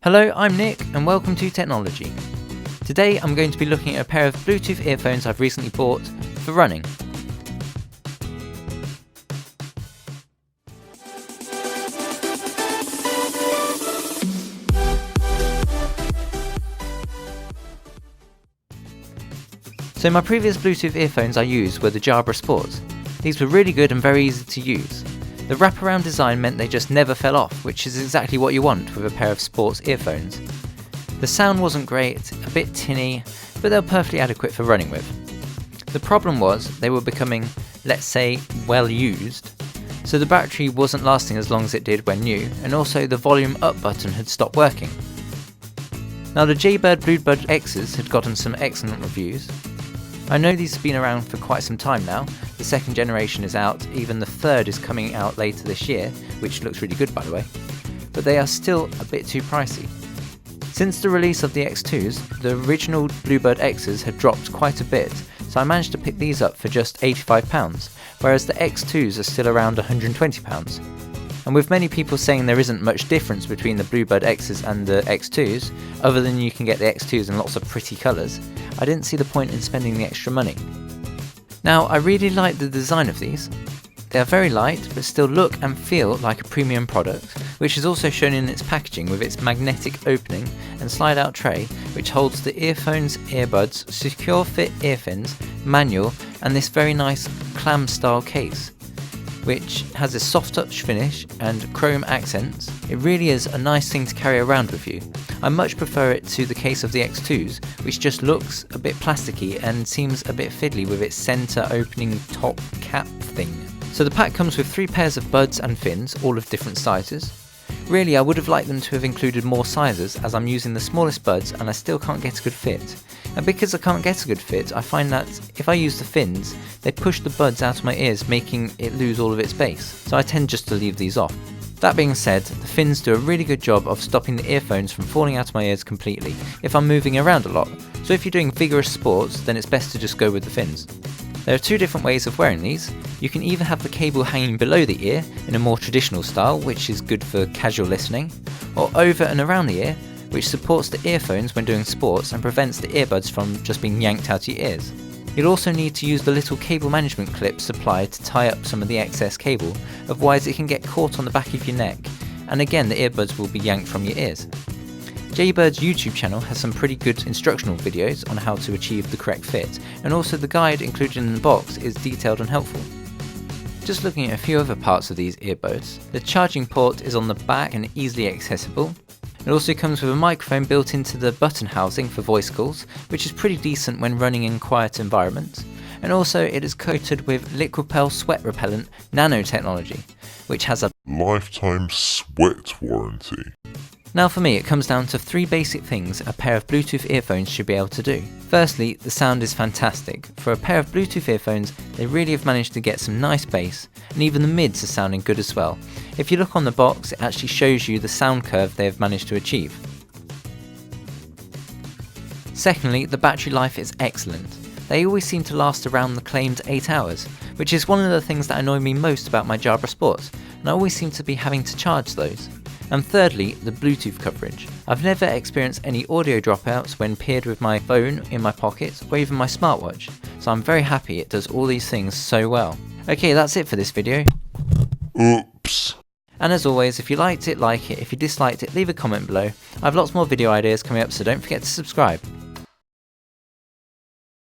Hello, I'm Nick and welcome to Technology. Today I'm going to be looking at a pair of Bluetooth earphones I've recently bought for running. So my previous Bluetooth earphones I used were the Jabra Sport. These were really good and very easy to use. The wraparound design meant they just never fell off, which is exactly what you want with a pair of sports earphones. The sound wasn't great, a bit tinny, but they were perfectly adequate for running with. The problem was they were becoming, let's say, well used, so the battery wasn't lasting as long as it did when new, and also the volume up button had stopped working. Now the Jaybird Bluebuds X's had gotten some excellent reviews. I know these have been around for quite some time now. The second generation is out, even the third is coming out later this year, which looks really good by the way, but they are still a bit too pricey. Since the release of the X2s, the original Bluebud X's had dropped quite a bit, so I managed to pick these up for just £85, whereas the X2s are still around £120. And with many people saying there isn't much difference between the Bluebud X's and the X2s, other than you can get the X2s in lots of pretty colours, I didn't see the point in spending the extra money. Now, I really like the design of these. They are very light, but still look and feel like a premium product, which is also shown in its packaging with its magnetic opening and slide out tray, which holds the earphones, earbuds, secure fit earphones, manual, and this very nice clam style case, which has a soft touch finish and chrome accents. It really is a nice thing to carry around with you. I much prefer it to the case of the X2s, which just looks a bit plasticky and seems a bit fiddly with its centre opening top cap thing. So the pack comes with 3 pairs of buds and fins, all of different sizes. Really, I would have liked them to have included more sizes, as I'm using the smallest buds and I still can't get a good fit. And because I can't get a good fit, I find that if I use the fins, they push the buds out of my ears, making it lose all of its bass, so I tend just to leave these off. That being said, the fins do a really good job of stopping the earphones from falling out of my ears completely if I'm moving around a lot, so if you're doing vigorous sports, then it's best to just go with the fins. There are 2 different ways of wearing these. You can either have the cable hanging below the ear in a more traditional style, which is good for casual listening, or over and around the ear, which supports the earphones when doing sports and prevents the earbuds from just being yanked out of your ears. You'll also need to use the little cable management clip supplied to tie up some of the excess cable, otherwise it can get caught on the back of your neck, and again the earbuds will be yanked from your ears. Jaybird's YouTube channel has some pretty good instructional videos on how to achieve the correct fit, and also the guide included in the box is detailed and helpful. Just looking at a few other parts of these earbuds, the charging port is on the back and easily accessible. It also comes with a microphone built into the button housing for voice calls, which is pretty decent when running in quiet environments. And also it is coated with Liquipel sweat repellent nanotechnology, which has a lifetime sweat warranty. Now for me, it comes down to 3 basic things a pair of Bluetooth earphones should be able to do. Firstly, the sound is fantastic. For a pair of Bluetooth earphones, they really have managed to get some nice bass, and even the mids are sounding good as well. If you look on the box, it actually shows you the sound curve they have managed to achieve. Secondly, the battery life is excellent. They always seem to last around the claimed 8 hours, which is one of the things that annoy me most about my Jabra Sports, and I always seem to be having to charge those. And thirdly, the Bluetooth coverage. I've never experienced any audio dropouts when paired with my phone in my pocket or even my smartwatch, so I'm very happy it does all these things so well. Okay, that's it for this video. Oops. And as always, if you liked it, like it. If you disliked it, leave a comment below. I have lots more video ideas coming up, so don't forget to subscribe.